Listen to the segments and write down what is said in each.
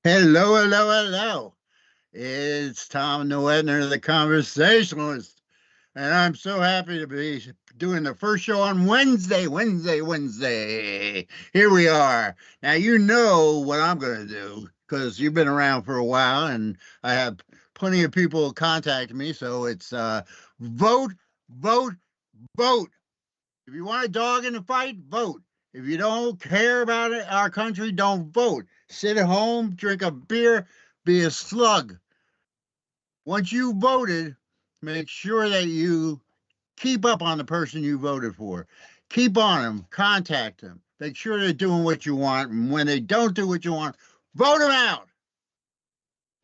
Hello, hello, hello. It's Tom Noetner, the conversationalist, and I'm so happy to be doing the first show on Wednesday. Here we are. Now, you know what I'm going to do because you've been around for a while, and I have plenty of people contact me. So it's vote, vote, vote. If you want a dog in the fight, vote. If you don't care about it, our country, don't vote. Sit at home, drink a beer, be a slug. Once you voted, make sure that you keep up on the person you voted for. Keep on them, contact them, make sure they're doing what you want. And when they don't do what you want, vote them out.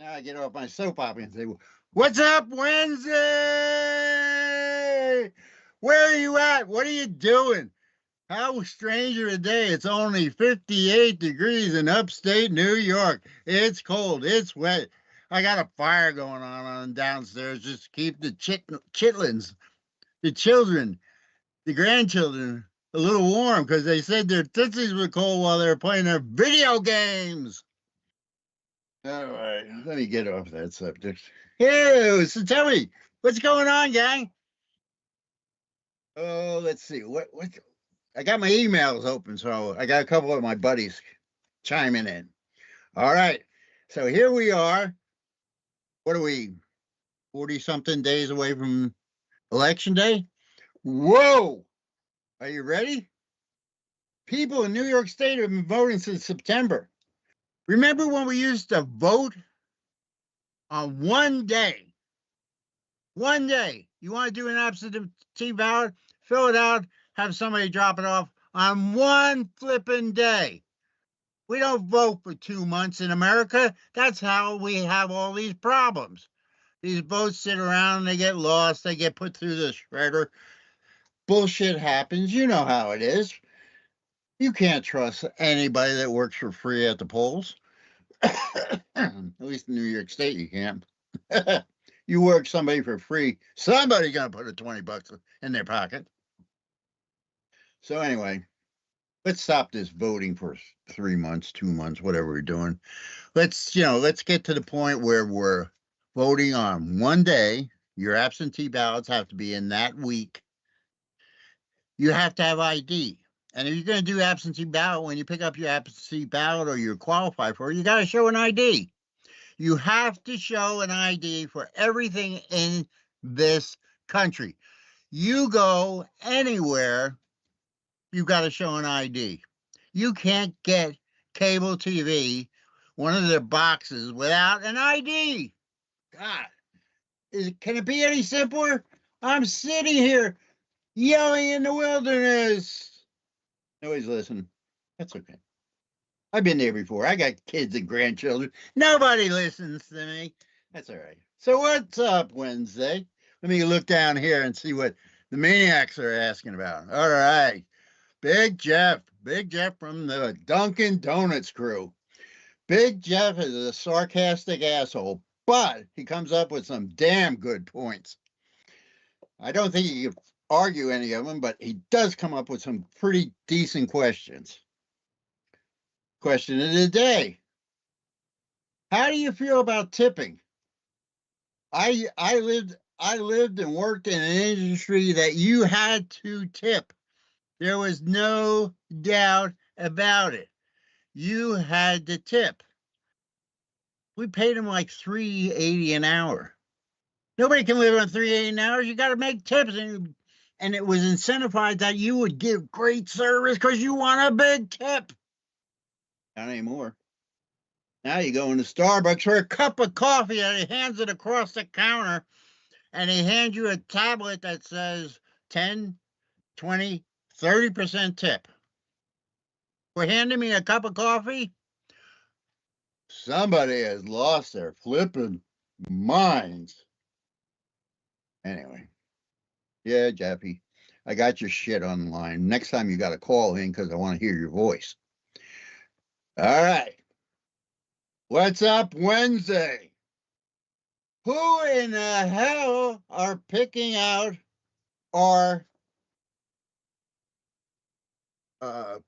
Now I get off my soap opera and say, "What's up, Wednesday? Where are you at? What are you doing? How strange of a day. It's only 58 degrees in upstate New York. It's cold. It's wet. I got a fire going on downstairs just to keep the chitlins, the children, the grandchildren a little warm because they said their tootsies were cold while they were playing their video games." All right, let me get off that subject. Hey, so tell me, what's going on, gang? Oh, let's see. What I got my emails open, so I got a couple of my buddies chiming in. All right. So here we are. What are we? 40 something days away from election day? Whoa! Are you ready? People in New York State have been voting since September. Remember when we used to vote on one day? One day. You want to do an absentee ballot? Fill it out, have somebody drop it off on one flipping day. We don't vote for 2 months in America. That's how we have all these problems. These votes sit around, they get lost, they get put through the shredder. Bullshit happens. You know how it is. You can't trust anybody that works for free at the polls. At least in New York State, you can't. You work somebody for free, somebody's going to put a 20 bucks in their pocket. So, anyway, let's stop this voting for 3 months, 2 months, whatever we're doing. Let's get to the point where we're voting on one day. Your absentee ballots have to be in that week. You have to have ID. And if you're going to do absentee ballot, when you pick up your absentee ballot or you qualify for it, you got to show an ID. You have to show an ID for everything in this country. You go anywhere, you've got to show an ID. You can't get cable TV, one of their boxes, without an ID. God, can it be any simpler? I'm sitting here yelling in the wilderness. Nobody's listening. That's okay. I've been there before. I got kids and grandchildren. Nobody listens to me. That's all right. So what's up, Wednesday? Let me look down here and see what the maniacs are asking about. All right. Big Jeff from the Dunkin' Donuts crew. Big Jeff is a sarcastic asshole, but he comes up with some damn good points. I don't think he can argue any of them, but he does come up with some pretty decent questions. Question of the day. How do you feel about tipping? I lived and worked in an industry that you had to tip. There was no doubt about it. You had to tip. We paid him like $3.80 an hour. Nobody can live on $3.80 an hour. You got to make tips, and it was incentivized that you would give great service because you want a big tip. Not anymore. Now you go into Starbucks for a cup of coffee, and he hands it across the counter, and he hands you a tablet that says 10, 20, 30% tip. For handing me a cup of coffee? Somebody has lost their flipping minds. Anyway, yeah, Jeffy, I got your shit online. Next time you got to call in because I want to hear your voice. All right. What's up, Wednesday? Who in the hell are picking out our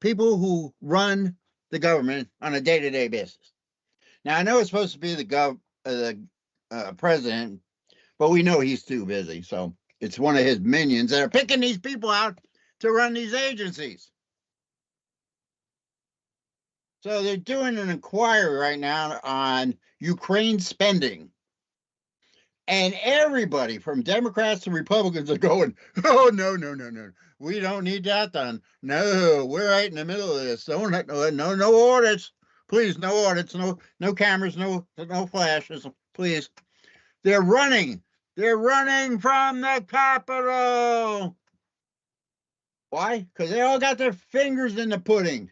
people who run the government on a day-to-day basis? Now I know it's supposed to be the president, but we know he's too busy. So it's one of his minions that are picking these people out to run these agencies. So they're doing an inquiry right now on Ukraine spending. And everybody from Democrats to Republicans are going, oh, no, no, no, no. We don't need that done. No, we're right in the middle of this. No audits. Please, no audits, no cameras, no flashes, please. They're running. They're running from the Capitol. Why? Because they all got their fingers in the pudding.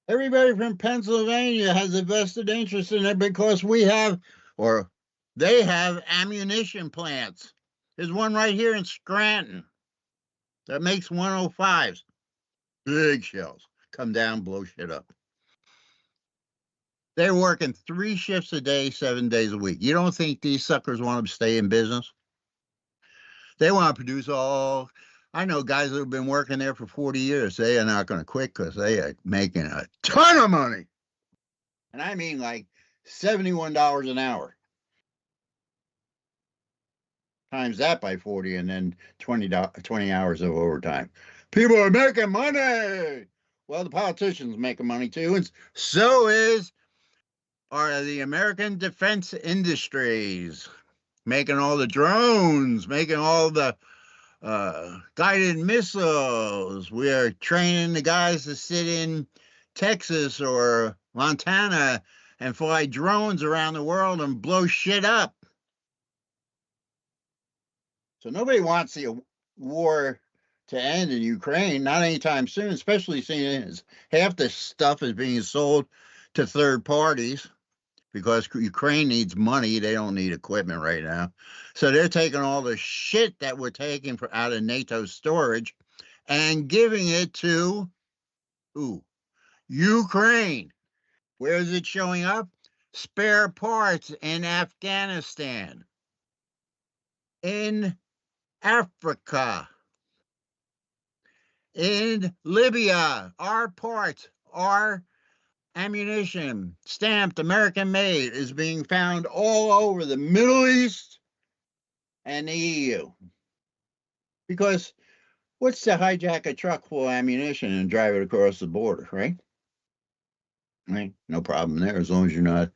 Everybody from Pennsylvania has a vested interest in it because we have, or they have, ammunition plants. There's one right here in Scranton that makes 105s. Big shells. Come down, blow shit up. They're working 3 shifts a day, 7 days a week. You don't think these suckers want to stay in business? They want to produce all. I know guys that have been working there for 40 years. They are not going to quit because they are making a ton of money. And I mean like $71 an hour. Times that by 40 and then 20 hours of overtime. People are making money. Well, the politicians making money too. And so are the American defense industries. Making all the drones, making all the guided missiles. We are training the guys to sit in Texas or Montana and fly drones around the world and blow shit up. So nobody wants the war to end in Ukraine, not anytime soon, especially seeing as half the stuff is being sold to third parties because Ukraine needs money. They don't need equipment right now. So they're taking all the shit that we're taking out of NATO storage and giving it to Ukraine. Where is it showing up? Spare parts in Afghanistan, in Africa, in Libya. Our parts, our ammunition, stamped American made, is being found all over the Middle East and the EU. Because what's to hijack a truck full of ammunition and drive it across the border, right? Right? No problem there. As long as you're not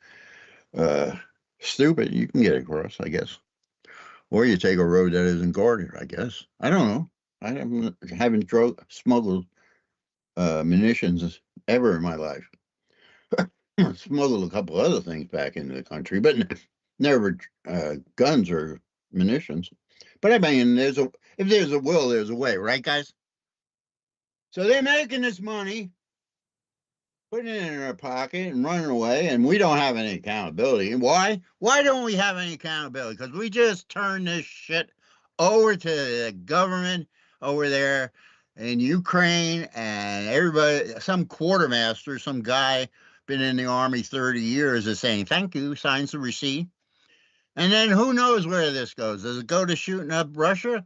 stupid, you can get across, I guess. Or you take a road that isn't guarded, I guess. I don't know. I haven't smuggled munitions ever in my life. Smuggled a couple other things back into the country, but never guns or munitions. But I mean, if there's a will, there's a way, right, guys? So they're making this money, putting it in their pocket and running away, and we don't have any accountability. Why? Why don't we have any accountability? Because we just turn this shit over to the government over there in Ukraine, and everybody, some quartermaster, some guy been in the army 30 years is saying, thank you, signs the receipt. And then who knows where this goes? Does it go to shooting up Russia?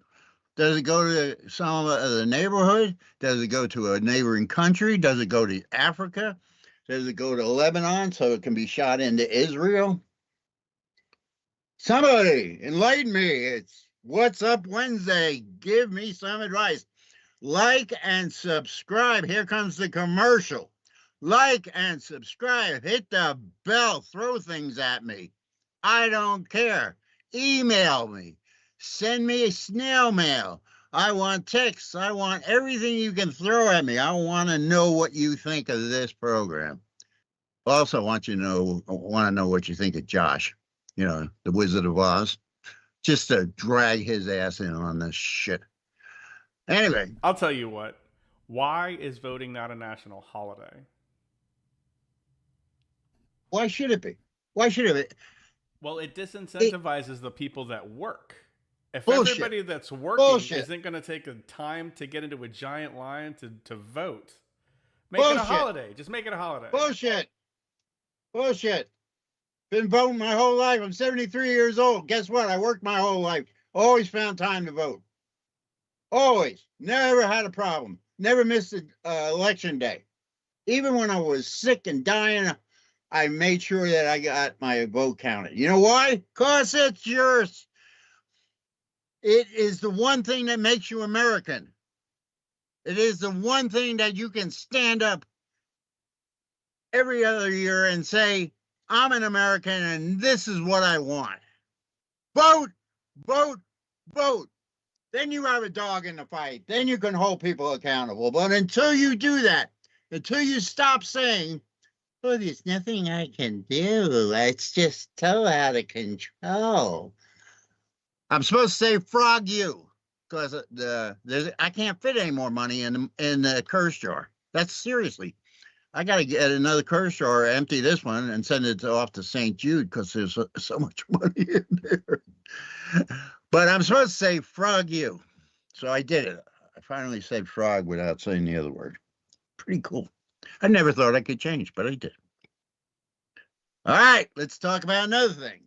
Does it go to some of the neighborhood? Does it go to a neighboring country? Does it go to Africa? Does it go to Lebanon so it can be shot into Israel? Somebody enlighten me. It's What's Up Wednesday. Give me some advice. Like and subscribe. Here comes the commercial. Like and subscribe. Hit the bell. Throw things at me. I don't care. Email me. Send me a snail mail. I want texts. I want everything you can throw at me. I want to know what you think of this program. Also, want to know what you think of Josh, the Wizard of Oz, just to drag his ass in on this shit. Anyway, I'll tell you what. Why is voting not a national holiday? Why should it be? Why should it be? Well, it disincentivizes the people that work. If Bullshit. everybody that's working Bullshit. isn't going to take the time to get into a giant line to vote, make Bullshit. it a holiday. Just make it a holiday. Bullshit. Bullshit. Been voting my whole life. I'm 73 years old. Guess what? I worked my whole life. Always found time to vote. Always. Never had a problem. Never missed an election day. Even when I was sick and dying I made sure that I got my vote counted. You know why? Because it's yours. It is the one thing that makes you American. It is the one thing that you can stand up every other year and say, I'm an American and this is what I want. Vote, vote, vote. Then you have a dog in the fight. Then you can hold people accountable. But until you do that, until you stop saying, oh, there's nothing I can do, it's just so out of control. I'm supposed to say frog you because I can't fit any more money in the curse jar. That's seriously. I got to get another curse jar, empty this one, and send it off to St. Jude because there's so much money in there. But I'm supposed to say frog you. So I did it. I finally said frog without saying the other word. Pretty cool. I never thought I could change, but I did. All right, let's talk about another thing.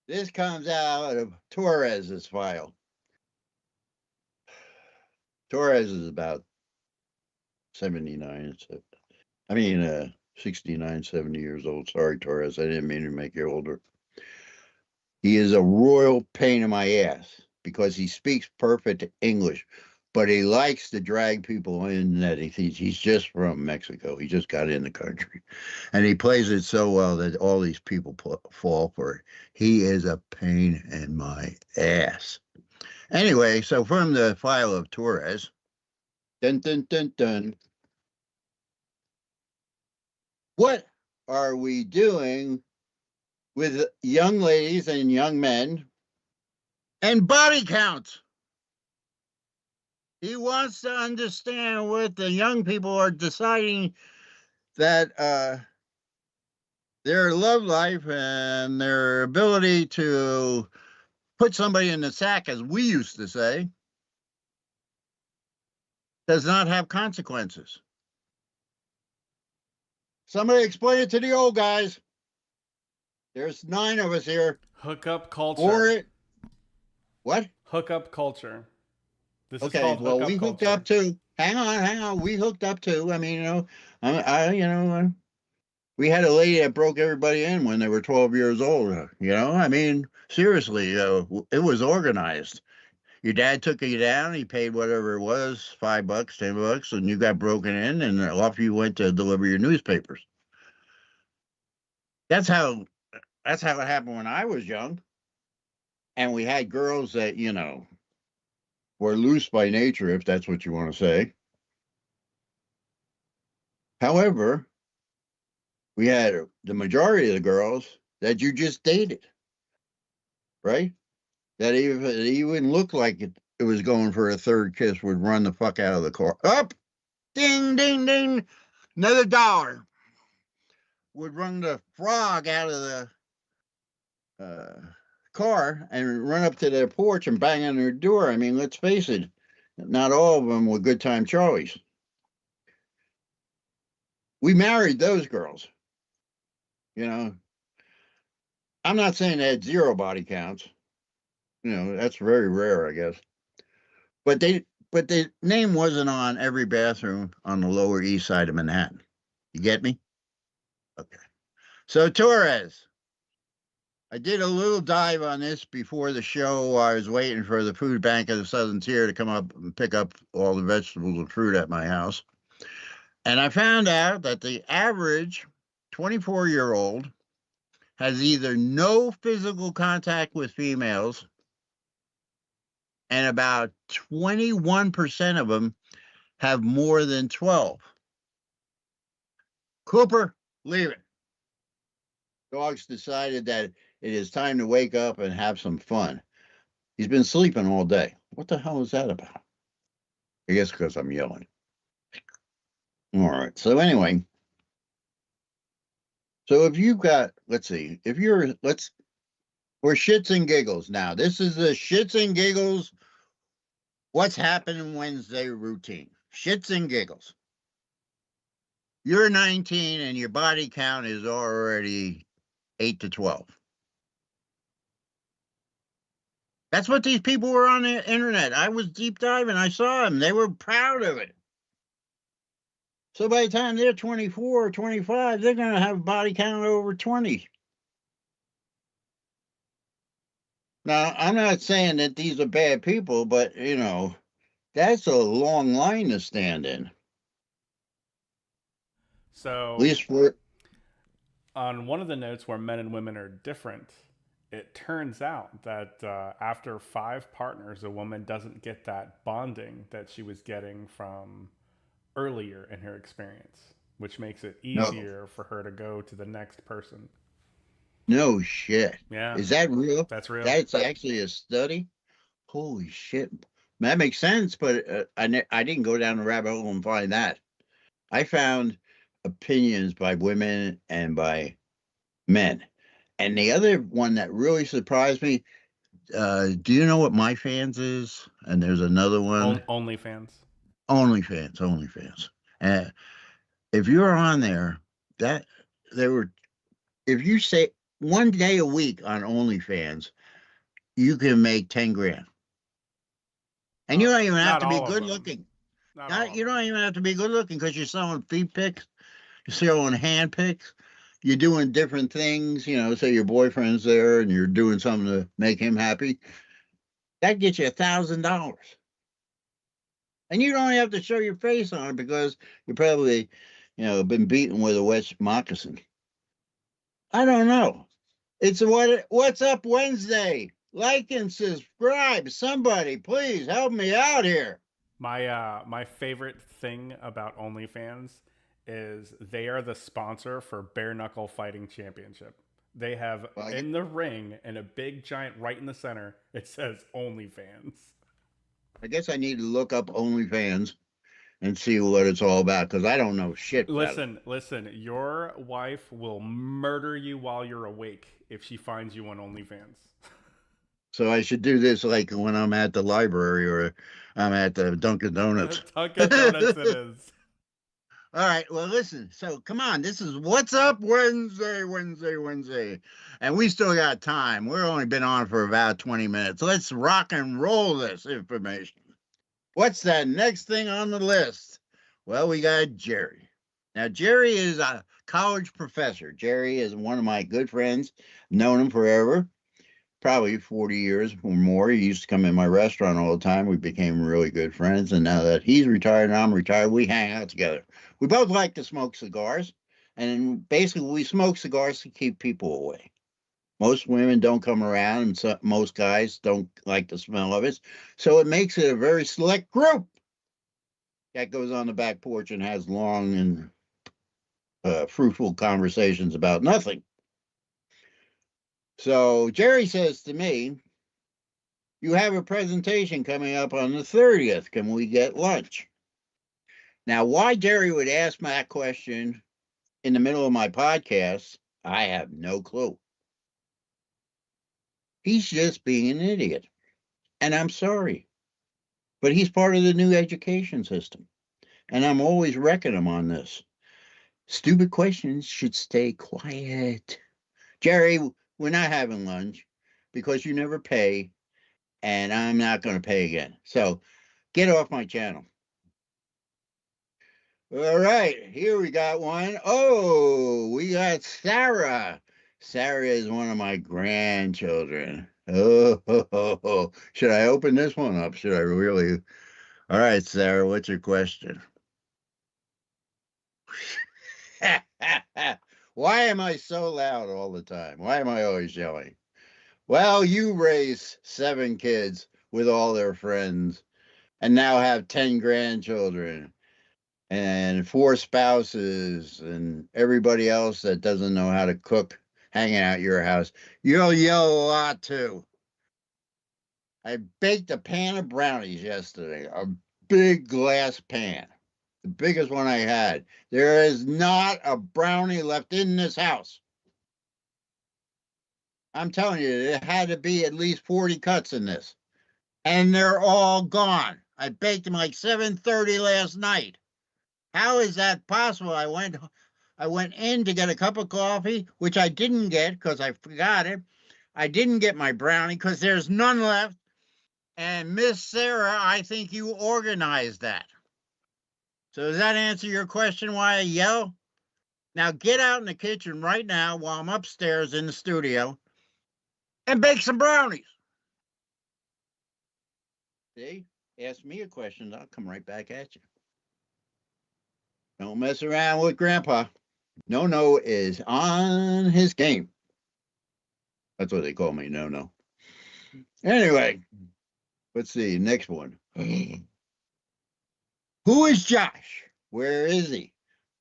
This comes out of Torres's file. Torres is about 69. 69, 70 years old. Sorry, Torres. I didn't mean to make you older. He is a royal pain in my ass because he speaks perfect English, but he likes to drag people in that he's just from Mexico. He just got in the country. And he plays it so well that all these people fall for it. He is a pain in my ass. Anyway, so from the file of Torres, dun, dun, dun, dun. What are we doing with young ladies and young men and body counts? He wants to understand what the young people are deciding that their love life and their ability to put somebody in the sack, as we used to say, does not have consequences. Somebody explain it to the old guys. There's 9 of us here. Hookup culture. For it. What? Hookup culture. This okay, is called well, hookup we hooked culture. up too. Hang on. We hooked up too. I mean, we had a lady that broke everybody in when they were 12 years old. I mean, seriously, it was organized. Your dad took you down. He paid whatever it was, $5, $10, and you got broken in, and off you went to deliver your newspapers. That's how it happened when I was young. And we had girls that, were loose by nature, if that's what you want to say. However, we had the majority of the girls that you just dated, right? That even looked like it was going for a third kiss would run the fuck out of the car. Up, ding, ding, ding, another $1 would run the frog out of the car and run up to their porch and bang on their door. I mean, let's face it, not all of them were good time Charlies. We married those girls. I'm not saying they had 0 body counts. That's very rare, I guess. But the name wasn't on every bathroom on the Lower East Side of Manhattan. You get me? Okay. So Torres, I did a little dive on this before the show. I was waiting for the food bank of the Southern Tier to come up and pick up all the vegetables and fruit at my house. And I found out that the average 24-year-old has either no physical contact with females, and about 21% of them have more than 12. Cooper, leave it. Dog's decided that it is time to wake up and have some fun. He's been sleeping all day. What the hell is that about? I guess because I'm yelling. All right. So anyway, so if you've got, let's see, we're shits and giggles now. This is the shits and giggles. What's happening Wednesday routine? Shits and giggles. You're 19 and your body count is already 8 to 12. That's what these people were on the internet. I was deep diving. I saw them. They were proud of it. So by the time they're 24 or 25, they're going to have a body count over 20. Now, I'm not saying that these are bad people, but, that's a long line to stand in. So, At least for on one of the notes where men and women are different, it turns out that after 5 partners, a woman doesn't get that bonding that she was getting from earlier in her experience, which makes it no, easier for her to go to the next person. no shit. Yeah, Is that real? that's real. That's actually a study? Holy shit. That makes sense, but I didn't go down the rabbit hole and find that. I found opinions by women and by men. And the other one that really surprised me, do you know what My Fans is? And there's another one, OnlyFans. OnlyFans, OnlyFans. And if you're on there, that there were, if you say 1 day a week on OnlyFans, you can make 10 grand. And you don't even have Not to be all of good them. looking. Not all of You them. don't even have to be good looking because you're selling feet pics, you're selling hand pics, you're doing different things, say your boyfriend's there and you're doing something to make him happy. That gets you $1,000. And you don't have to show your face on it because you probably, been beaten with a wet moccasin. I don't know. It's What's Up Wednesday. Like and subscribe. Somebody, please help me out here. My favorite thing about OnlyFans is they are the sponsor for Bare Knuckle Fighting Championship. They have in the ring and a big giant right in the center. It says OnlyFans. I guess I need to look up OnlyFans and see what it's all about because I don't know shit about it. Listen. Your wife will murder you while you're awake if she finds you on OnlyFans. So I should do this like when I'm at the library or I'm at the Dunkin' Donuts. Dunkin' Donuts it is. All right. Well, listen. So come on. This is What's Up Wednesday. And we still got time. We've only been on for about 20 minutes. Let's rock and roll this information. What's that next thing on the list? Well, we got Jerry. Now, Jerry is a college professor. Jerry is one of my good friends. Known him forever, probably 40 years or more. He used to come in my restaurant all the time. We became really good friends. And now that he's retired and I'm retired, we hang out together. We both like to smoke cigars. And basically, we smoke cigars to keep people away. Most women don't come around, and most guys don't like the smell of it. So it makes it a very select group that goes on the back porch and has long and fruitful conversations about nothing. So Jerry says to me, you have a presentation coming up on the 30th. Can we get lunch? Now, why Jerry would ask me that question in the middle of my podcast, I have no clue. He's just being an idiot. And I'm sorry. But he's part of the new education system. And I'm always wrecking him on this. Stupid questions should stay quiet. Jerry, we're not having lunch because you never pay. And I'm not going to pay again. So get off my channel. All right, here we got one. Oh, we got Sarah. Sarah is one of my grandchildren. Oh. Should I open this one up? Should I really? All right, Sarah, what's your question? Why am I so loud all the time? Why am I always yelling? Well, you raised 7 kids with all their friends and now have 10 grandchildren and 4 spouses and everybody else that doesn't know how to cook hanging out your house. You'll yell a lot too. I baked a pan of brownies yesterday, a big glass pan, the biggest one I had. There is not a brownie left in this house. I'm telling you, there had to be at least 40 cuts in this. And they're all gone. I baked them like 7:30 last night. How is that possible? I went in to get a cup of coffee, which I didn't get because I forgot it. I didn't get my brownie because there's none left. And Miss Sarah, I think you organized that. So does that answer your question why I yell? Now get out in the kitchen right now while I'm upstairs in the studio and bake some brownies. See? Ask me a question, I'll come right back at you. Don't mess around with Grandpa. No is on his game. That's what they call me, No. Anyway, let's see, next one. Who is Josh? Where is he?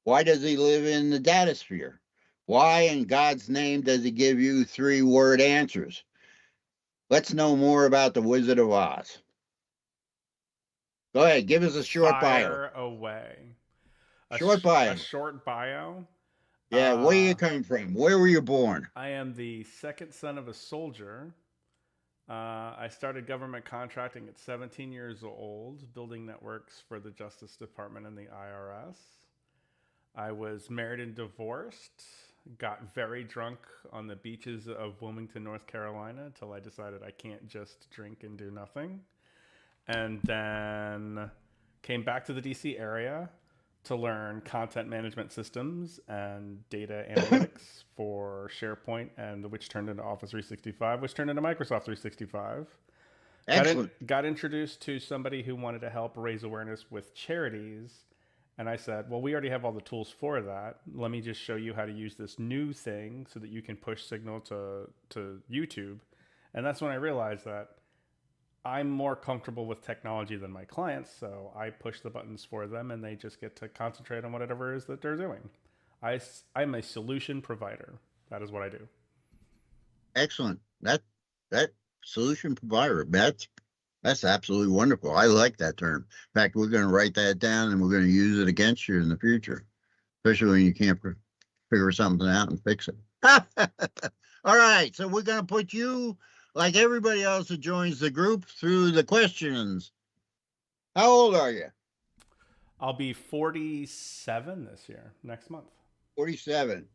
Why does he live in the datasphere? Why in God's name does he give you 3-word answers? Let's know more about the Wizard of Oz. Go ahead, give us a short bio. Fire away. Short bio. A short bio. Yeah, where you come from? Where were you born? I am the second son of a soldier. I started government contracting at 17 years old, building networks for the Justice Department and the IRS. I was married and divorced, got very drunk on the beaches of Wilmington, North Carolina, until I decided I can't just drink and do nothing. And then came back to the DC area to learn content management systems and data analytics for SharePoint, and which turned into Office 365, which turned into Microsoft 365. Excellent. Got introduced to somebody who wanted to help raise awareness with charities. And I said, well, we already have all the tools for that. Let me just show you how to use this new thing so that you can push signal to YouTube. And that's when I realized that I'm more comfortable with technology than my clients, so I push the buttons for them and they just get to concentrate on whatever it is that they're doing. I'm a solution provider. That is what I do. Excellent. That solution provider, that's absolutely wonderful. I like that term. In fact, we're going to write that down and we're going to use it against you in the future, especially when you can't figure something out and fix it. All right, so we're going to put you, like everybody else who joins the group, through the questions. How old are you? I'll be 47 this year, next month. 47.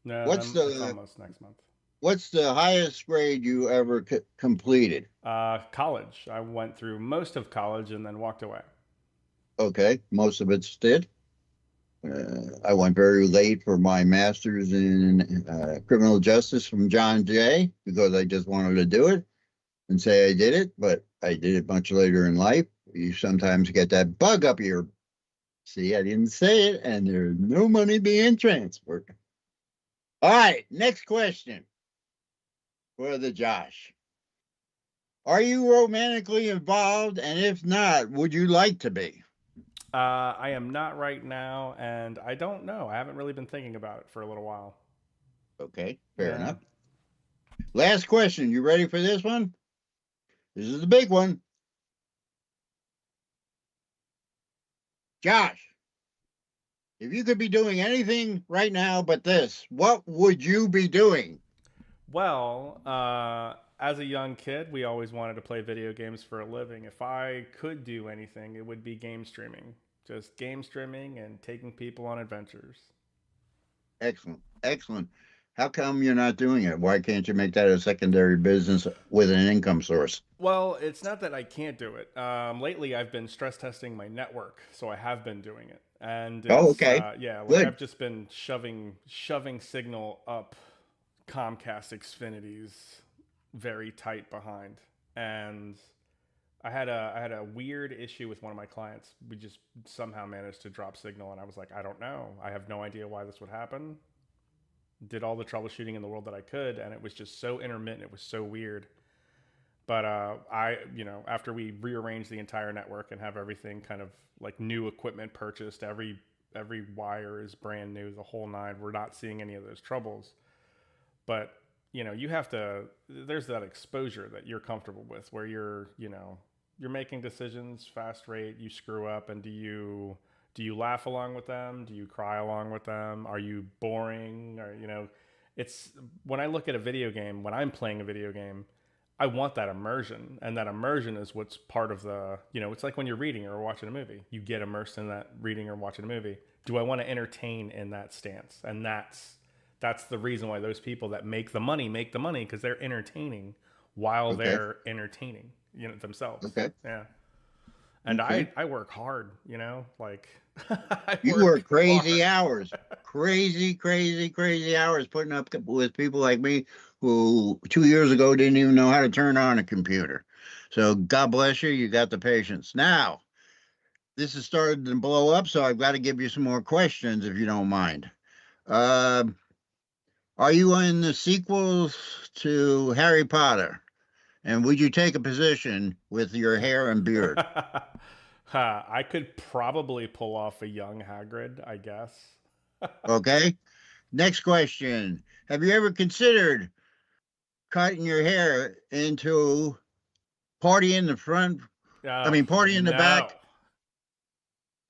No, it's almost next month. What's the highest grade you ever completed? College. I went through most of college and then walked away. Okay, most of it's did. I went very late for my master's in criminal justice from John Jay because I just wanted to do it and say I did it, but I did it much later in life. You sometimes get that bug up your, see, I didn't say it, and there's no money being transferred. All right, next question for the Josh. Are you romantically involved? And if not, would you like to be? I am not right now, and I don't know. I haven't really been thinking about it for a little while. Okay, fair enough. Last question. You ready for this one? This is the big one. Josh, if you could be doing anything right now but this, what would you be doing? Well, as a young kid, we always wanted to play video games for a living. If I could do anything, it would be game streaming. Just game streaming and taking people on adventures. Excellent. Excellent. How come you're not doing it? Why can't you make that a secondary business with an income source? Well, it's not that I can't do it. Lately, I've been stress testing my network, so I have been doing it. And okay. Yeah, Good. I've just been shoving signal up Comcast Xfinity's very tight behind, and I had a weird issue with one of my clients. We just somehow managed to drop signal, and I was like, I don't know. I have no idea why this would happen. Did all the troubleshooting in the world that I could, and it was just so intermittent. It was so weird. But after we rearranged the entire network and have everything kind of like new equipment purchased, every wire is brand new, the whole nine. We're not seeing any of those troubles. But you have to. There's that exposure that you're comfortable with, where you're making decisions fast rate. You screw up, and do you laugh along with them? Do you cry along with them? Are you boring? Or it's when I look at a video game, when I'm playing a video game, I want that immersion, and that immersion is what's part of the. It's like when you're reading or watching a movie. You get immersed in that reading or watching a movie. Do I want to entertain in that stance? And that's the reason why those people that make the money because they're entertaining while they're entertaining themselves. Okay. Yeah. And Okay. I work hard, you know, like You work crazy hard. hours, crazy hours putting up with people like me who 2 years ago didn't even know how to turn on a computer. So God bless you. You got the patience. Now, this has started to blow up, so I've got to give you some more questions if you don't mind. Uh, are you in the sequels to Harry Potter? And would you take a position with your hair and beard? I could probably pull off a young Hagrid, I guess. Okay. Next question. Have you ever considered cutting your hair into party in the front? I Oh, mean, party in the no. back?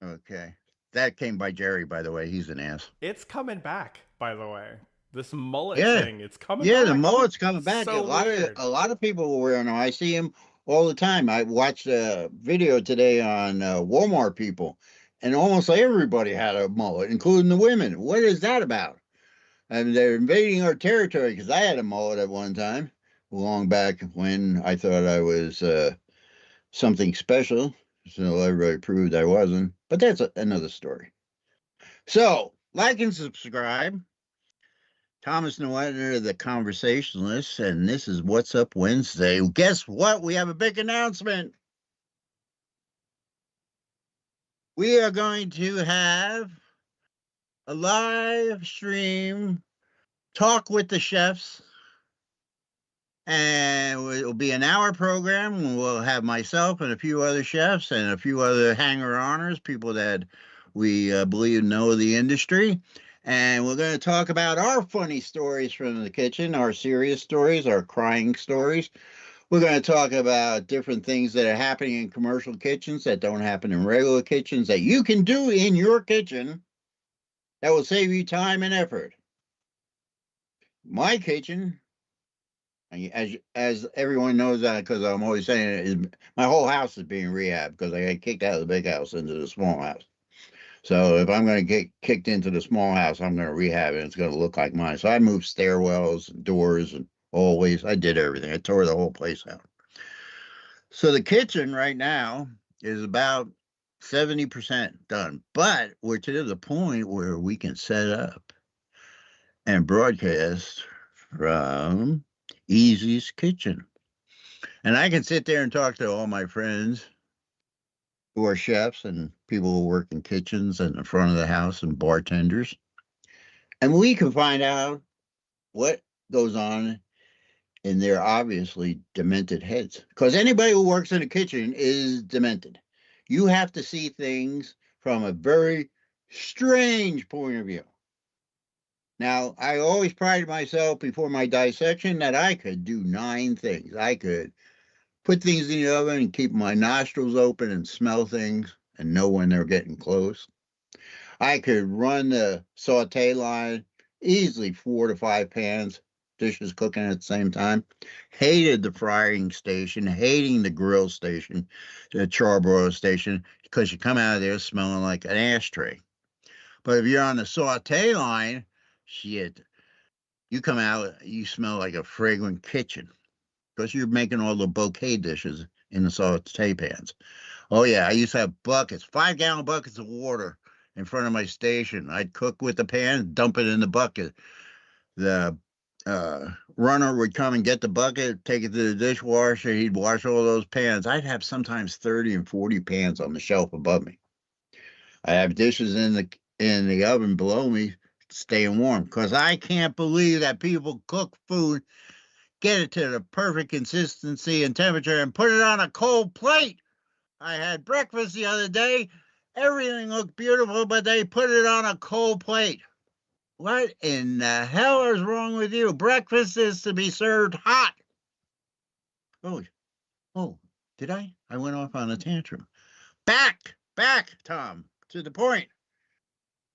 Okay. That came by Jerry, by the way. He's an ass. It's coming back, by the way. This mullet Yeah. thing, it's coming Yeah, the back. mullet's coming back. So weird. A lot of people will wear them. I see them all the time. I watched a video today on Walmart people, and almost everybody had a mullet, including the women. What is that about? And they're invading our territory because I had a mullet at one time, long back when I thought I was something special. So everybody proved I wasn't. But that's another story. So, like and subscribe. Thomas Noetter, the conversationalist, and this is What's Up Wednesday. Guess what? We have a big announcement. We are going to have a live stream talk with the chefs, and it will be an hour program. We'll have myself and a few other chefs and a few other hanger-oners, people that we believe know the industry. And we're going to talk about our funny stories from the kitchen, our serious stories, our crying stories. We're going to talk about different things that are happening in commercial kitchens that don't happen in regular kitchens that you can do in your kitchen that will save you time and effort. My kitchen, as everyone knows that because I'm always saying it, is my whole house is being rehabbed because I got kicked out of the big house into the small house. So if I'm going to get kicked into the small house, I'm going to rehab it. It's going to look like mine. So I moved stairwells and doors and hallways. I did everything. I tore the whole place out. So the kitchen right now is about 70% done, but we're to the point where we can set up and broadcast from Easy's Kitchen. And I can sit there and talk to all my friends who are chefs and people who work in kitchens and the front of the house and bartenders. And we can find out what goes on in their obviously demented heads. Because anybody who works in a kitchen is demented. You have to see things from a very strange point of view. Now, I always prided myself before my dissection that I could do 9 things. I could put things in the oven and keep my nostrils open and smell things and know when they're getting close. I could run the saute line easily 4 to 5 pans, dishes cooking at the same time. Hated the frying station, hating the grill station, the charbroil station, because you come out of there smelling like an ashtray. But if you're on the saute line, shit, you come out, you smell like a fragrant kitchen because you're making all the bouquet dishes in the saute pans. Oh, yeah, I used to have buckets, 5-gallon buckets of water in front of my station. I'd cook with the pan, dump it in the bucket. The runner would come and get the bucket, take it to the dishwasher. He'd wash all those pans. I'd have sometimes 30 and 40 pans on the shelf above me. I have dishes in the oven below me staying warm because I can't believe that people cook food, get it to the perfect consistency and temperature, and put it on a cold plate. I had breakfast the other day. Everything looked beautiful, but they put it on a cold plate. What in the hell is wrong with you? Breakfast is to be served hot. Oh, did I? I went off on a tantrum. Back, Tom, to the point.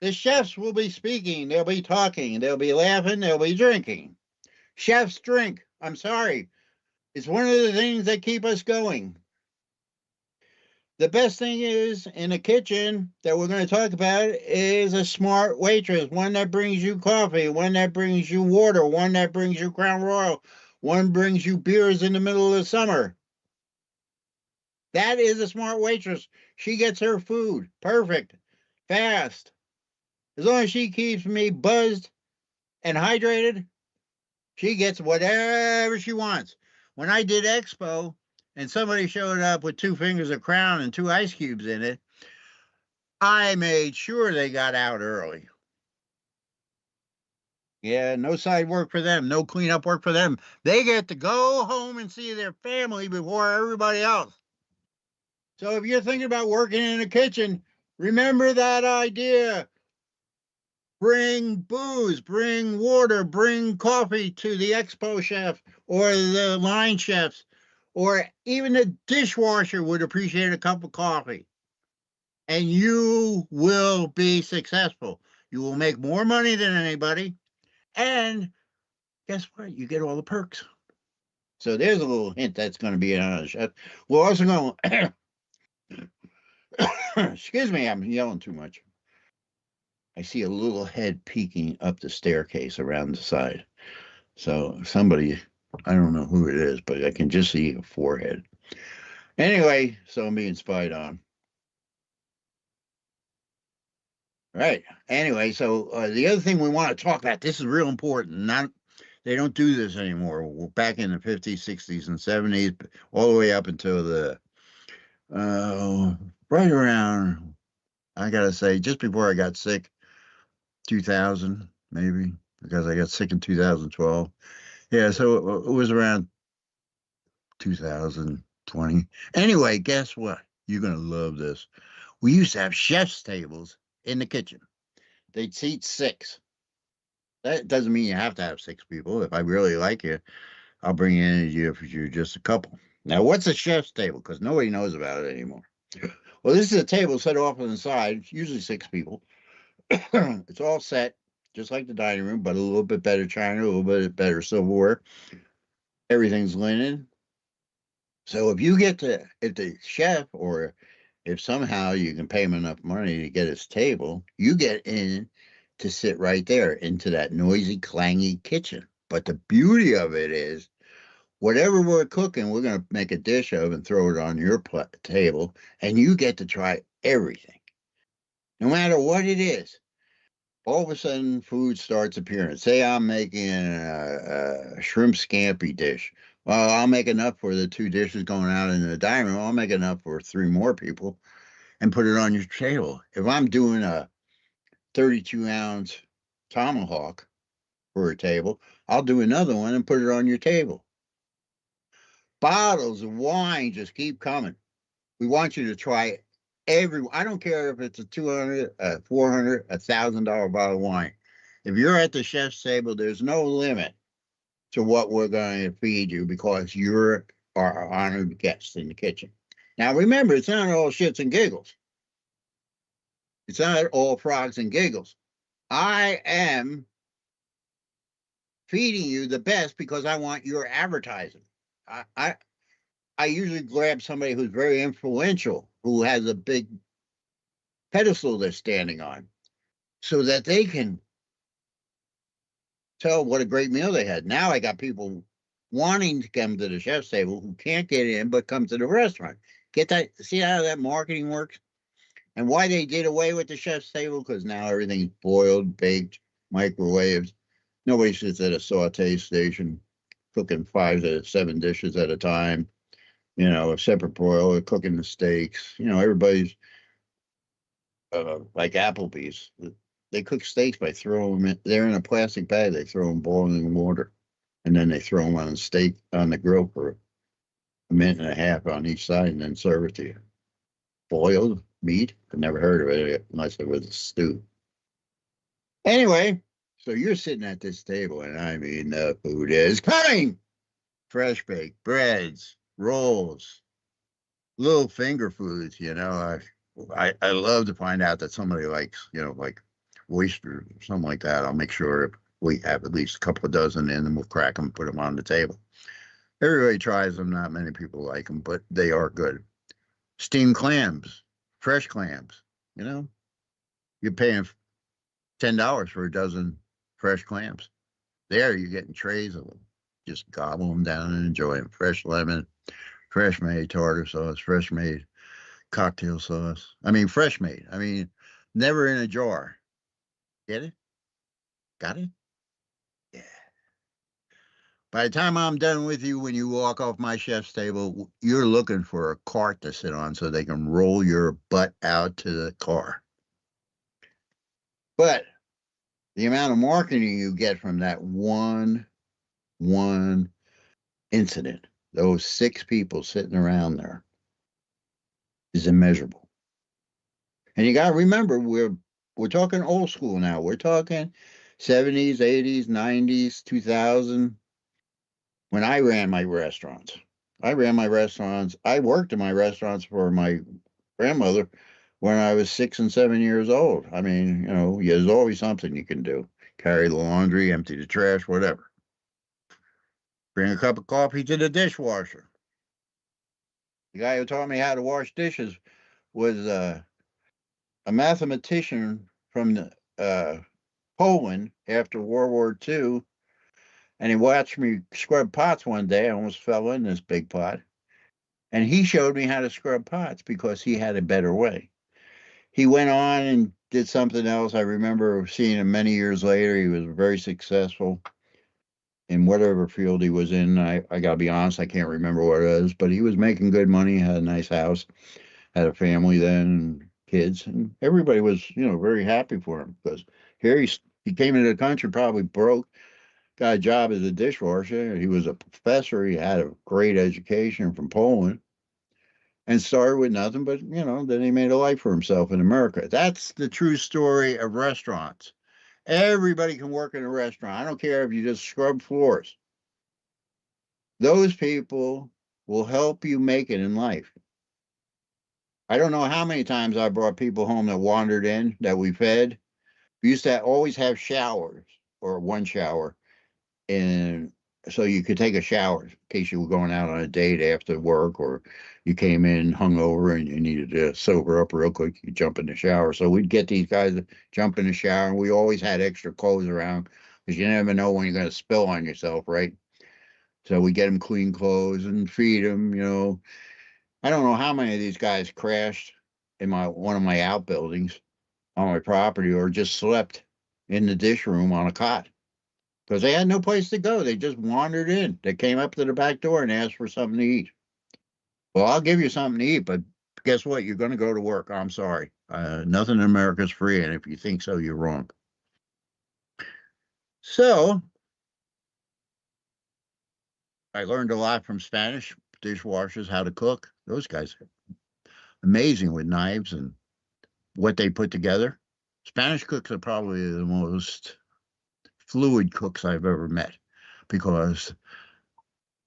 The chefs will be speaking, they'll be talking, they'll be laughing, they'll be drinking. Chefs drink. I'm sorry. It's one of the things that keep us going. The best thing is in a kitchen that we're going to talk about is a smart waitress, one that brings you coffee, one that brings you water, one that brings you Crown Royal, one brings you beers in the middle of the summer. That is a smart waitress. She gets her food perfect, fast. As long as she keeps me buzzed and hydrated, she gets whatever she wants. When I did Expo and somebody showed up with 2 fingers of Crown and 2 ice cubes in it, I made sure they got out early. Yeah, no side work for them, no cleanup work for them. They get to go home and see their family before everybody else. So if you're thinking about working in a kitchen, remember that idea. Bring booze, bring water, bring coffee to the expo chef or the line chefs, or even the dishwasher would appreciate a cup of coffee. And you will be successful. You will make more money than anybody. And guess what? You get all the perks. So there's a little hint that's going to be on the chef. We're also going to, excuse me, I'm yelling too much. I see a little head peeking up the staircase around the side. So somebody, I don't know who it is, but I can just see a forehead. Anyway, so I'm being spied on. Right. Anyway, so the other thing we want to talk about, this is real important. They don't do this anymore. Back in the 50s, 60s, and 70s, all the way up until the right around, I gotta say, just before I got sick, 2000 maybe, because I got sick in 2012. Yeah, so it was around 2020. Anyway, guess what? You're gonna love this. We used to have chef's tables in the kitchen. They'd seat 6. That doesn't mean you have to have 6 people. If I really like you, I'll bring in you if you're just a couple. Now, what's a chef's table? Because nobody knows about it anymore. Well, this is a table set off on the side, usually 6 people. It's all set, just like the dining room, but a little bit better china, a little bit better silverware. Everything's linen. So if the chef, or if somehow you can pay him enough money to get his table, you get in to sit right there into that noisy, clangy kitchen. But the beauty of it is, whatever we're cooking, we're going to make a dish of and throw it on your table, and you get to try everything, no matter what it is. All of a sudden, food starts appearing. Say I'm making a shrimp scampi dish. Well, I'll make enough for the 2 dishes going out in the dining room. I'll make enough for 3 more people and put it on your table. If I'm doing a 32-ounce tomahawk for a table, I'll do another one and put it on your table. Bottles of wine just keep coming. We want you to try I don't care if it's a $200, a $400, $1,000 bottle of wine. If you're at the chef's table, there's no limit to what we're going to feed you, because you're our honored guest in the kitchen. Now, remember, it's not all shits and giggles. It's not all frogs and giggles. I am feeding you the best because I want your advertising. I usually grab somebody who's very influential, who has a big pedestal they're standing on, so that they can tell what a great meal they had. Now I got wanting to come to the chef's table who can't get in but come to the restaurant. Get that? See how that marketing works? And why they did away with the chef's table? Because now everything's boiled, baked, microwaved. Nobody sits at a saute station cooking 5 to 7 dishes at a time. A separate broiler, cooking the steaks. Everybody's like Applebee's. They cook steaks by throwing them they're in a plastic bag. They throw them boiling water, and then they throw them on the grill for a minute and a half on each side, and then serve it to you. Boiled meat? I've never heard of it unless it was a stew. Anyway, so you're sitting at this table, and I mean, the food is coming. Fresh baked breads, rolls, little finger foods. I love to find out that somebody likes, like oysters or something like that. I'll make sure we have at least a couple of dozen in, and we'll crack them, put them on the table. Everybody tries them. Not many people like them, but they are good. Steamed clams, fresh clams. You're paying $10 for a dozen fresh clams. There, you're getting trays of them. Just gobble them down and enjoy them. Fresh lemon, fresh made tartar sauce, fresh made cocktail sauce. I mean, fresh made. I mean, never in a jar. Get it? Got it? Yeah. By the time I'm done with you, when you walk off my chef's table, you're looking for a cart to sit on so they can roll your butt out to the car. But the amount of marketing you get from that one incident, those 6 people sitting around there, is immeasurable. And you got to remember, we're talking old school now. We're talking 70s, 80s, 90s, 2000. When I ran my restaurants, I worked in my restaurants for my grandmother when I was 6 and 7 years old. I mean, you know, there's always something you can do. Carry the laundry, empty the trash, whatever. Bring a cup of coffee to the dishwasher. The guy who taught me how to wash dishes was a mathematician from Poland after World War II. And he watched me scrub pots one day. I almost fell in this big pot. And he showed me how to scrub pots because he had a better way. He went on and did something else. I remember seeing him many years later. He was very successful in whatever field he was in. I got to be honest, I can't remember what it was, but he was making good money, had a nice house, had a family then, and kids, and everybody was, you know, very happy for him because here he came into the country probably broke, got a job as a dishwasher. He was a professor. He had a great education from Poland and started with nothing, but, you know, then he made a life for himself in America. That's the true story of restaurants. Everybody can work in a restaurant. I don't care if you just scrub floors. Those people will help you make it in life. I don't know how many times I brought people home that wandered in that we fed. We used to always have showers or one shower, and so you could take a shower in case you were going out on a date after work, or you came in hungover and you needed to sober up real quick. You jump in the shower. So we'd get these guys to jump in the shower, and we always had extra clothes around because you never know when you're going to spill on yourself, right? So we get them clean clothes and feed them. You know, I don't know how many of these guys crashed in one of my outbuildings on my property, or just slept in the dish room on a cot because they had no place to go. They just wandered in. They came up to the back door and asked for something to eat. Well, I'll give you something to eat, but guess what? You're going to go to work. I'm sorry. Nothing in America is free, and if you think so, you're wrong. So I learned a lot from Spanish dishwashers, how to cook. Those guys are amazing with knives and what they put together. Spanish cooks are probably the most fluid cooks I've ever met because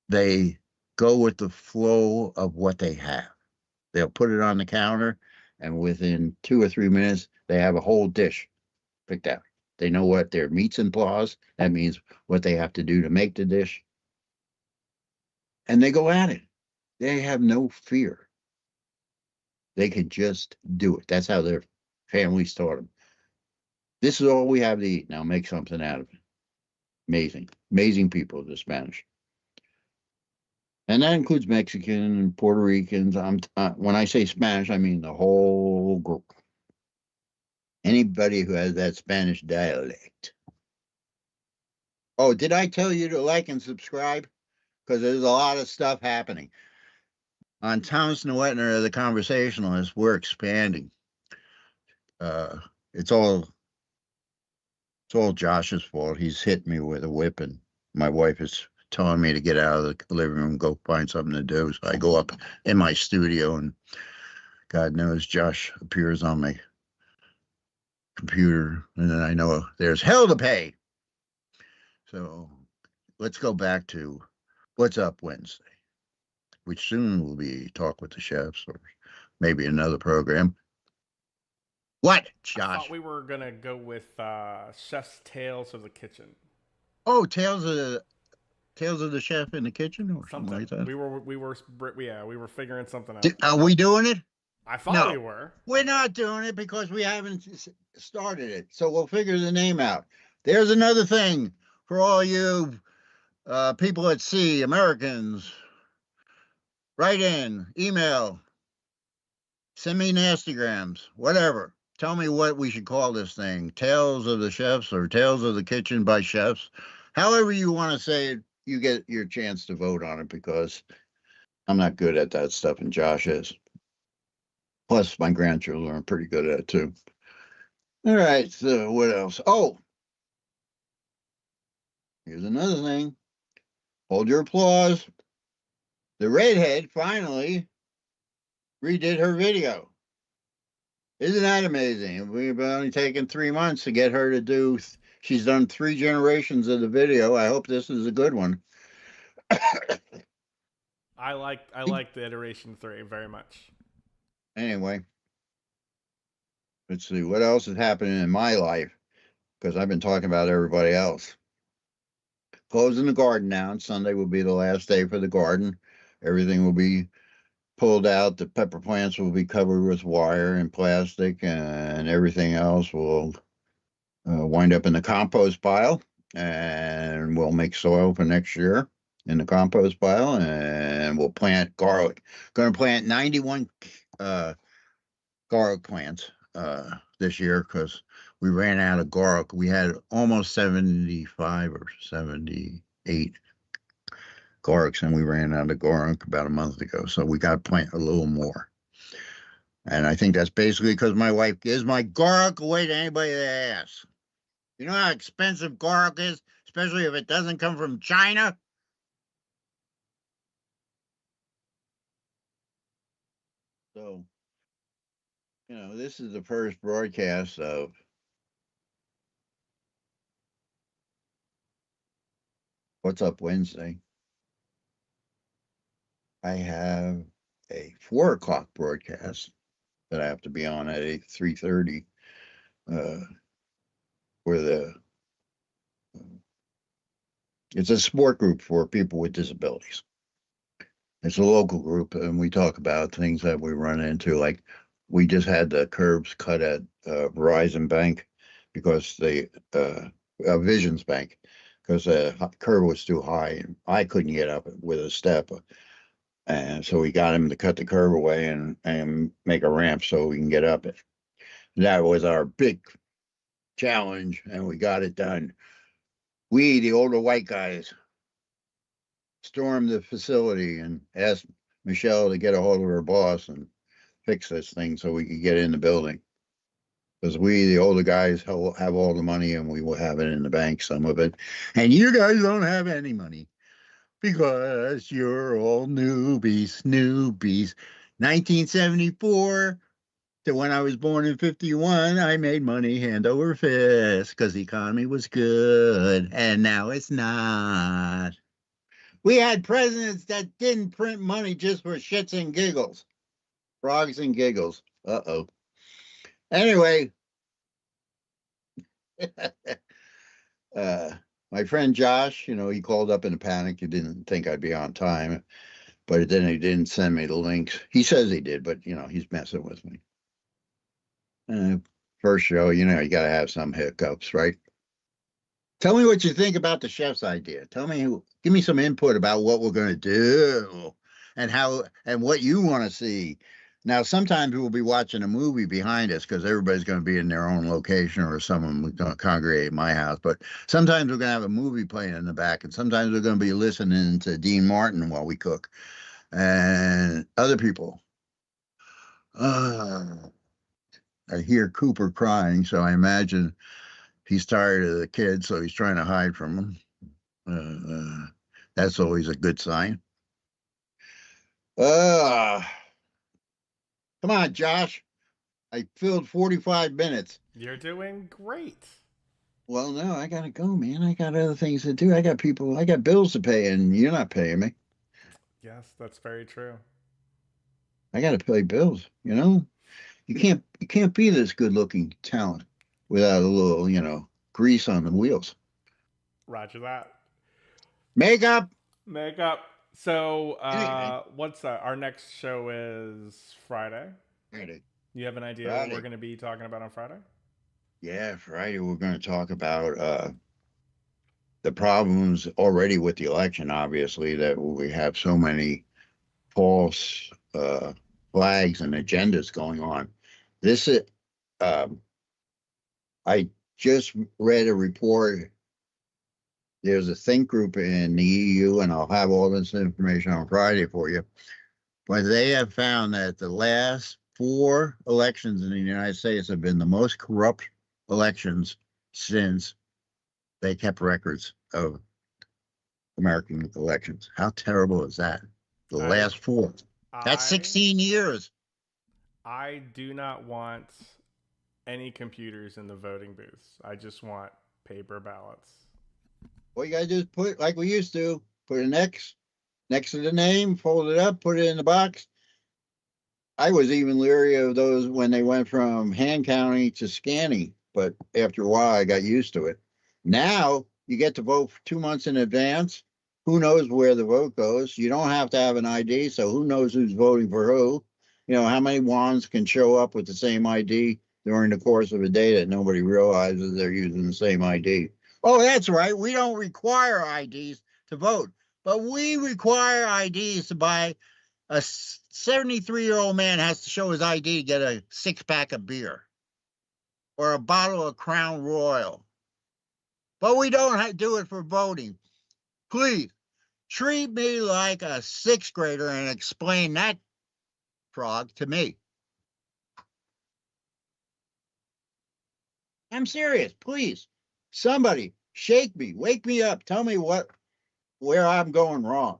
they go with the flow of what they have. They'll put it on the counter, and within 2 or 3 minutes, they have a whole dish picked out. They know what their meats and paws, that means what they have to do to make the dish. And they go at it. They have no fear. They can just do it. That's how their families taught them. This is all we have to eat. Now make something out of it. Amazing. Amazing people, the Spanish. And that includes Mexican and Puerto Ricans. When I say Spanish, I mean the whole group. Anybody who has that Spanish dialect. Oh, did I tell you to like and subscribe? Because there's a lot of stuff happening. On Thomas Newetner, the conversationalist, we're expanding. It's all Josh's fault. He's hit me with a whip, and my wife is telling me to get out of the living room and go find something to do. So I go up in my studio, and God knows Josh appears on my computer, and then I know there's hell to pay. So let's go back to What's Up Wednesday, which soon will be Talk with the Chefs, or maybe another program. What, Josh? I thought we were gonna go with Chef's Tales of the Kitchen. Oh, Tales of the Chef in the Kitchen, or something like that. We were figuring something out. Are we doing it? I thought we were. We're not doing it because we haven't started it. So we'll figure the name out. There's another thing for all you people at sea, Americans, Write in, email, send me nastygrams, whatever. Tell me what we should call this thing. Tales of the Chefs or Tales of the Kitchen by Chefs. However you want to say it, you get your chance to vote on it because I'm not good at that stuff and Josh is. Plus, my grandchildren are pretty good at it too. All right, so what else? Oh, here's another thing. Hold your applause. The redhead finally redid her video. Isn't that amazing? We've only taken 3 months to get her to do. She's done 3 generations of the video. I hope this is a good one. I like the iteration 3 very much. Anyway, let's see what else is happening in my life because I've been talking about everybody else. Closing the garden now. Sunday will be the last day for the garden. Everything will be pulled out. The pepper plants will be covered with wire and plastic, and everything else will wind up in the compost pile. And we'll make soil for next year in the compost pile, and we'll plant garlic. Going to plant 91 garlic plants this year because we ran out of garlic. We had almost 75 or 78 garlics, and we ran out of garlic about a month ago. So we got to plant a little more. And I think that's basically because my wife gives my garlic away to anybody that asks. You know how expensive garlic is, especially if it doesn't come from China? So, this is the first broadcast of What's Up Wednesday. I have a 4 o'clock broadcast that I have to be on at 3:30 where it's a support group for people with disabilities. It's a local group, and we talk about things that we run into. Like we just had the curbs cut at Verizon Bank because Visions Bank, because the curb was too high and I couldn't get up with a step. And so we got him to cut the curb away and make a ramp so we can get up it. That was our big challenge, and we got it done. We, the older white guys, stormed the facility and asked Michelle to get a hold of her boss and fix this thing so we could get in the building. Because we, the older guys, have all the money and we will have it in the bank, some of it. And you guys don't have any money because you're all newbies. 1974 to when I was born in 51, I made money hand over fist because the economy was good, and now it's not. We had presidents that didn't print money just for shits and giggles. Frogs and giggles. Uh-oh. Anyway, my friend Josh, he called up in a panic. He didn't think I'd be on time, but then he didn't send me the links. He says he did, but, he's messing with me. First show, you got to have some hiccups, right? Tell me what you think about the chef's idea. Give me some input about what we're going to do and what you want to see. Now, sometimes we'll be watching a movie behind us because everybody's going to be in their own location, or someone will going to congregate at my house. But sometimes we're going to have a movie playing in the back, and sometimes we're going to be listening to Dean Martin while we cook, and other people. I hear Cooper crying, so I imagine he's tired of the kids, so he's trying to hide from them. That's always a good sign. Come on, Josh. I filled 45 minutes. You're doing great. Well, no, I gotta go, man. I got other things to do. I got bills to pay, and you're not paying me. Yes, that's very true. I gotta pay bills, You can't be this good-looking talent without a little, grease on the wheels. Roger that. Makeup. So, Anyway. what's our next show is Friday. Friday. You have an idea what we're going to be talking about on Friday? Yeah, Friday we're going to talk about the problems already with the election, obviously, that we have so many false flags and agendas going on. This is, I just read a report. There's a think group in the EU, and I'll have all this information on Friday for you. But they have found that the last 4 elections in the United States have been the most corrupt elections since they kept records of American elections. How terrible is that? The last 4. That's 16 years. I do not want any computers in the voting booths. I just want paper ballots. All you gotta do is put, like we used to, put an X next to the name, fold it up, put it in the box. I was even leery of those when they went from hand counting to scanning, but after a while I got used to it. Now you get to vote for 2 months in advance. Who knows where the vote goes? You don't have to have an ID, so who knows who's voting for who? You know, how many wands can show up with the same ID during the course of a day that nobody realizes they're using the same ID? Oh, that's right. We don't require IDs to vote, but we require IDs to buy. A 73-year-old man has to show his ID to get a 6-pack of beer or a bottle of Crown Royal. But we don't do it for voting. Please treat me like a 6th grader and explain that frog to me. I'm serious. Please, somebody shake me, wake me up, tell me where I'm going wrong.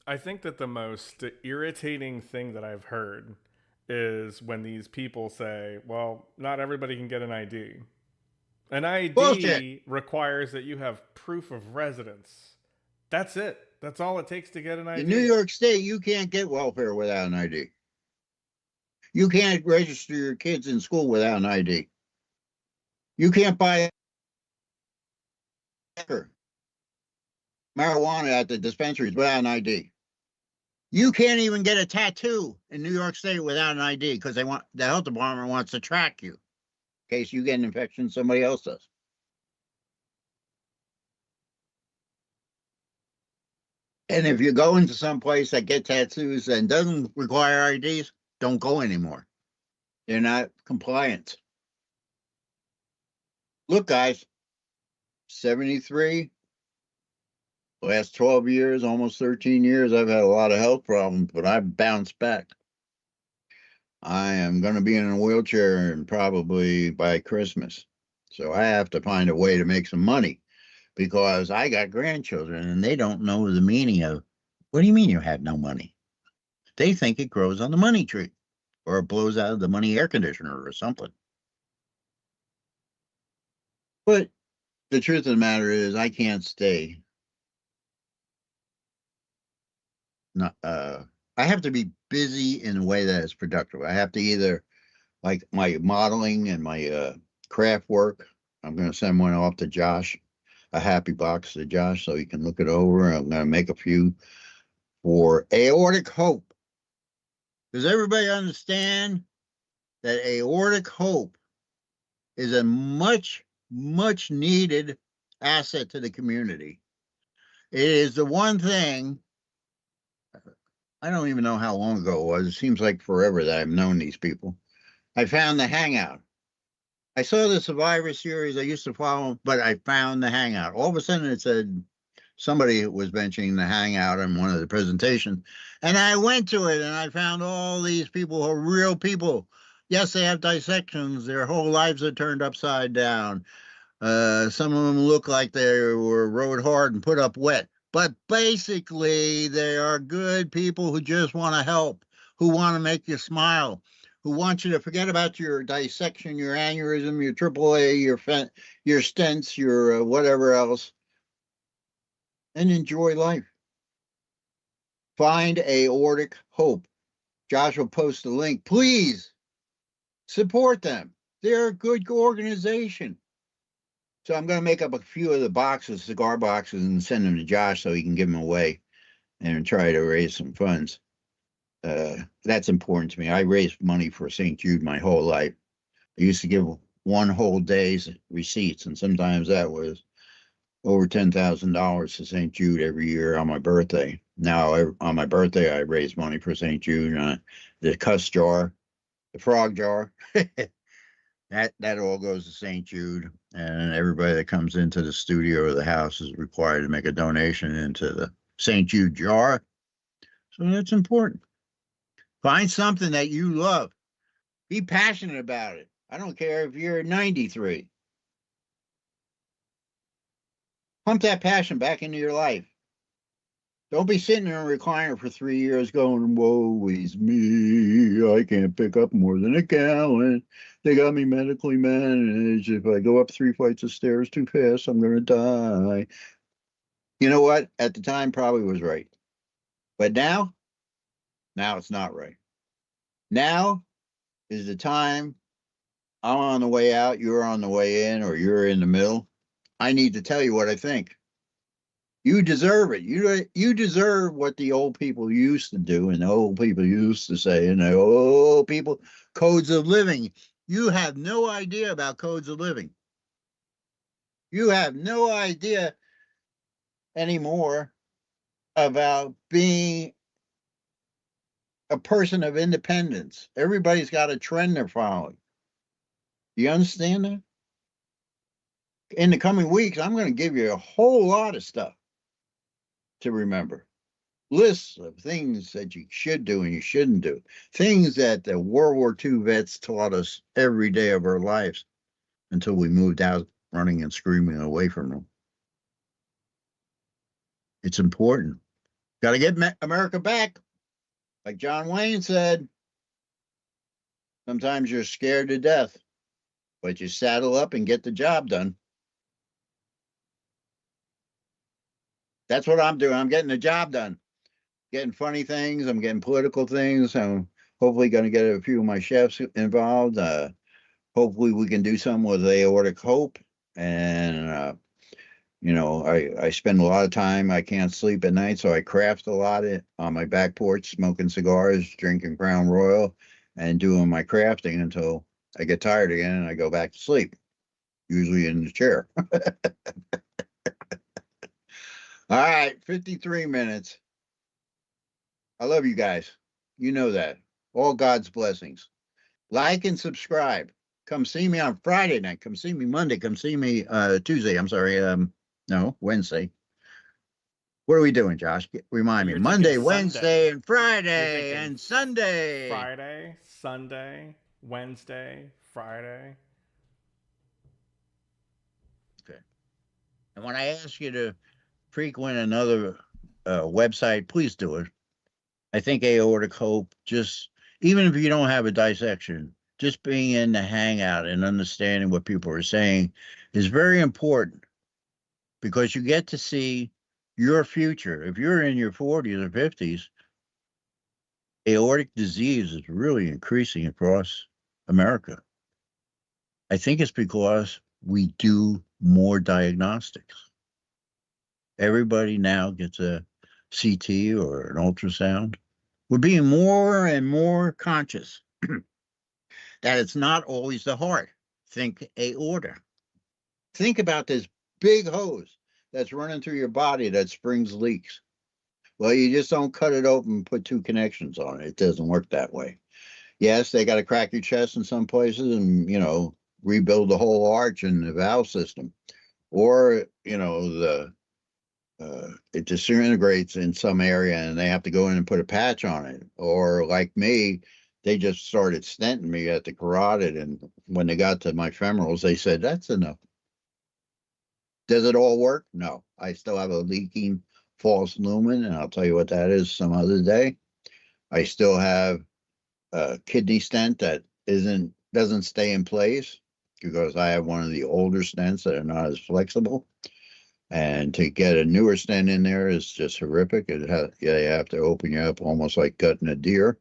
I think that the most irritating thing that I've heard is when these people say, well, not everybody can get an ID. An ID Bullshit. Requires that you have proof of residence. That's it. That's all it takes to get an ID. In New York State, you can't get welfare without an ID. You can't register your kids in school without an ID. You can't buy marijuana at the dispensaries without an ID. You can't even get a tattoo in New York State without an ID because the health department wants to track you in case you get an infection somebody else does. And if you go into some place that get tattoos and doesn't require IDs, don't go anymore. They're not compliant. Look, guys, 73. Last 12 years, almost 13 years, I've had a lot of health problems, but I've bounced back. I am going to be in a wheelchair and probably by Christmas. So I have to find a way to make some money because I got grandchildren and they don't know the meaning of, what do you mean you have no money? They think it grows on the money tree or it blows out of the money air conditioner or something. But the truth of the matter is I can't stay. I have to be busy in a way that is productive. I have to either, like my modeling and my craft work, I'm going to send one off to Josh, a happy box to Josh so he can look it over. I'm going to make a few for aortic hope. Does everybody understand that aortic hope is a much, much needed asset to the community? It is the one thing. I don't even know how long ago it was. It seems like forever that I've known these people. I found the Hangout. I saw the Survivor series. I used to follow, but I found the Hangout. All of a sudden it said somebody was mentioning the Hangout in one of the presentations. And I went to it and I found all these people who are real people. Yes, they have dissections. Their whole lives are turned upside down. Some of them look like they were rode hard and put up wet. But basically, they are good people who just want to help, who want to make you smile, who want you to forget about your dissection, your aneurysm, your AAA, your stents, your whatever else, and enjoy life. Find Aortic Hope. Josh will post the link. Please support them. They're a good organization. So I'm going to make up a few of the boxes, cigar boxes, and send them to Josh so he can give them away and try to raise some funds. That's important to me. I raised money for St. Jude my whole life. I used to give one whole day's receipts, and sometimes that was over $10,000 to St. Jude every year on my birthday. Now, on my birthday, I raised money for St. Jude. The cuss jar, the frog jar, that all goes to St. Jude, and everybody that comes into the studio or the house is required to make a donation into the St. Jude jar. So that's important. Find something that you love. Be passionate about it. I don't care if you're 93. Pump that passion back into your life. Don't be sitting in a recliner for 3 years going, woe is me. I can't pick up more than a gallon. They got me medically managed. If I go up 3 flights of stairs too fast, I'm going to die. You know what? At the time, probably was right. But now it's not right. Now is the time. I'm on the way out, you're on the way in, or you're in the middle. I need to tell you what I think. You deserve it. You deserve what the old people used to do, and the old people used to say, and the old people, codes of living. You have no idea about codes of living. You have no idea anymore about being a person of independence. Everybody's got a trend they're following. Do you understand that? In the coming weeks, I'm going to give you a whole lot of stuff to remember. Lists of things that you should do and you shouldn't do. Things that the World War II vets taught us every day of our lives until we moved out running and screaming away from them. It's important. Got to get America back. Like John Wayne said, sometimes you're scared to death, but you saddle up and get the job done. That's what I'm doing. I'm getting the job done. Getting funny things. I'm getting political things. I'm hopefully going to get a few of my chefs involved. Hopefully we can do something with aortic hope. And, I spend a lot of time. I can't sleep at night, so I craft a lot on my back porch, smoking cigars, drinking Crown Royal, and doing my crafting until I get tired again and I go back to sleep, usually in the chair. All right, 53 minutes. I love you guys. You know that. All God's blessings. Like and subscribe. Come see me on Friday night. Come see me Monday. Come see me Tuesday. I'm sorry. No, Wednesday. What are we doing, Josh? Remind me. Monday, Wednesday, and Friday, and Sunday. Friday, Sunday, Wednesday, Friday. Okay. And when I ask you to frequent another website, please do it. I think aortic hope, just even if you don't have a dissection, just being in the hangout and understanding what people are saying is very important, because you get to see your future. If you're in your 40s or 50s, aortic disease is really increasing across America. I think it's because we do more diagnostics. Everybody now gets a CT or an ultrasound. We're being more and more conscious that it's not always the heart. Think aorta. Think about this big hose that's running through your body that springs leaks. Well, you just don't cut it open and put 2 connections on it. It doesn't work that way. Yes, they got to crack your chest in some places and, rebuild the whole arch and the valve system. Or, it disintegrates in some area and they have to go in and put a patch on it. Or like me, they just started stenting me at the carotid, and when they got to my femorals, they said, that's enough. Does it all work? No. I still have a leaking false lumen, and I'll tell you what that is some other day. I still have a kidney stent that doesn't stay in place because I have one of the older stents that are not as flexible. And to get a newer stent in there is just horrific. You have to open you up almost like cutting a deer.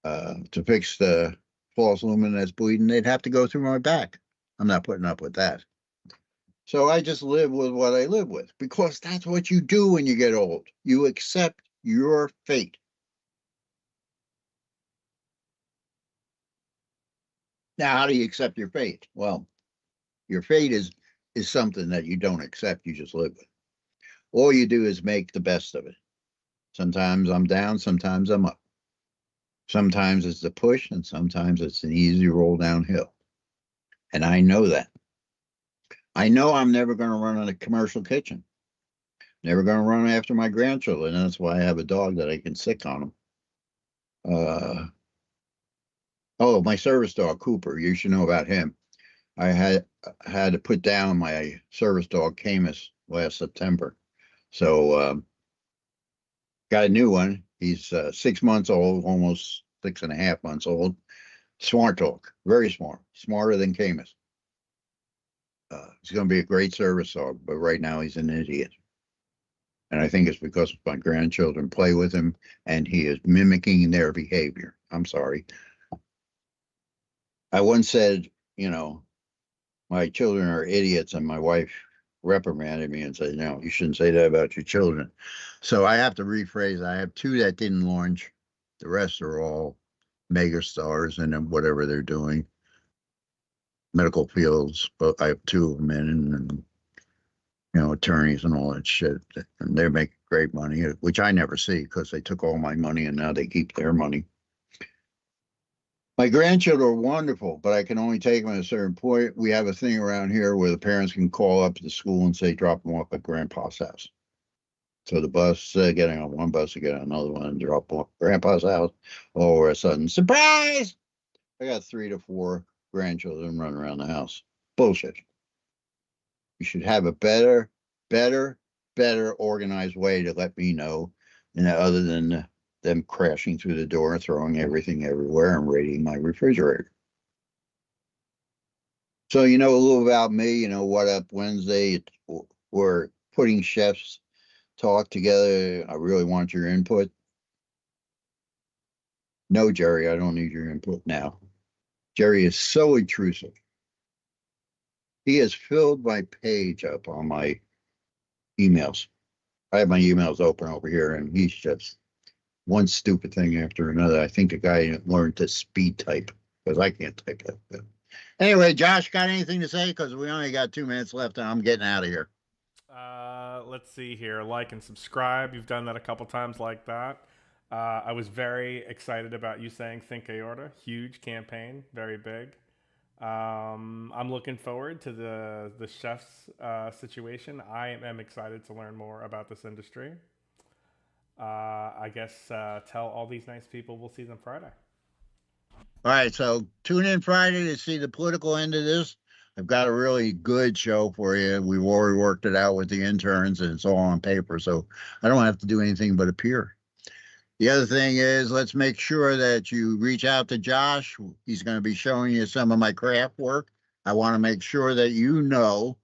To fix the false lumen that's bleeding, they'd have to go through my back. I'm not putting up with that. So I just live with what I live with, because that's what you do when you get old. You accept your fate. Now, how do you accept your fate? Well, your fate is something that you don't accept, you just live with. All you do is make the best of it. Sometimes I'm down, sometimes I'm up. Sometimes it's a push, and sometimes it's an easy roll downhill. And I know that. I know I'm never going to run a commercial kitchen. Never going to run after my grandchildren. And that's why I have a dog that I can sick on them. Oh, my service dog, Cooper. You should know about him. I had to put down my service dog, Camus, last September. So got a new one. He's 6 months old, almost 6.5 months old. Smart dog, very smart, smarter than Camus. He's going to be a great service dog, but right now he's an idiot. And I think it's because my grandchildren play with him and he is mimicking their behavior. I'm sorry. I once said, my children are idiots, and my wife reprimanded me and said, no, you shouldn't say that about your children. So I have to rephrase. I have two that didn't launch. The rest are all mega stars and whatever they're doing. Medical fields, but I have two of them in, and attorneys and all that shit. And they're making great money, which I never see because they took all my money and now they keep their money. My grandchildren are wonderful, but I can only take them at a certain point. We have a thing around here where the parents can call up to the school and say, drop them off at grandpa's house. So the bus, getting on one bus, to get on another one, and drop them off at grandpa's house. All of a sudden, surprise! I got 3 to 4 grandchildren running around the house. Bullshit. You should have a better organized way to let me know, other than them crashing through the door and throwing everything everywhere and raiding my refrigerator. So, a little about me, What Up Wednesday. We're putting chefs talk together. I really want your input. No, Jerry, I don't need your input now. Jerry is so intrusive. He has filled my page up on my emails. I have my emails open over here, and he's just one stupid thing after another. I think the guy learned to speed type because I can't type that. Anyway, Josh, got anything to say? Because we only got 2 minutes left and I'm getting out of here. Let's see here. Like and subscribe. You've done that a couple times like that. I was very excited about you saying Think Aorta. Huge campaign, very big. I'm looking forward to the chef's situation. I am excited to learn more about this industry. I guess tell all these nice people we'll see them Friday. All right, so tune in Friday to see the political end of this. I've got a really good show for you. We've already worked it out with the interns, and it's all on paper, so I don't have to do anything but appear. The other thing is, let's make sure that you reach out to Josh. He's going to be showing you some of my craft work. I want to make sure that you know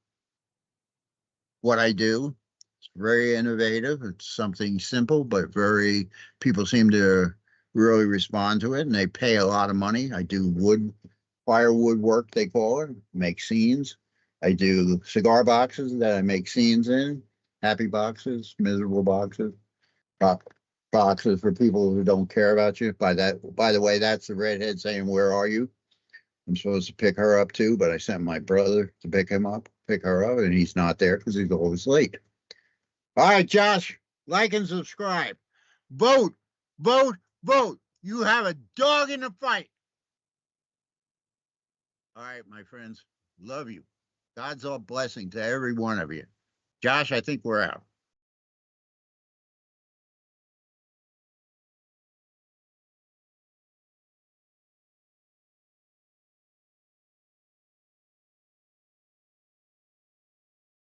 what I do. It's very innovative. It's something simple, but people seem to really respond to it, and they pay a lot of money. I do firewood work, they call it, make scenes. I do cigar boxes that I make scenes in, happy boxes, miserable boxes, boxes for people who don't care about you. By the way, that's the redhead saying, where are you? I'm supposed to pick her up too, but I sent my brother to pick her up, and he's not there because he's always late. All right, Josh, like and subscribe. Vote. You have a dog in the fight. All right, my friends, love you. God's all blessing to every one of you. Josh, I think we're out.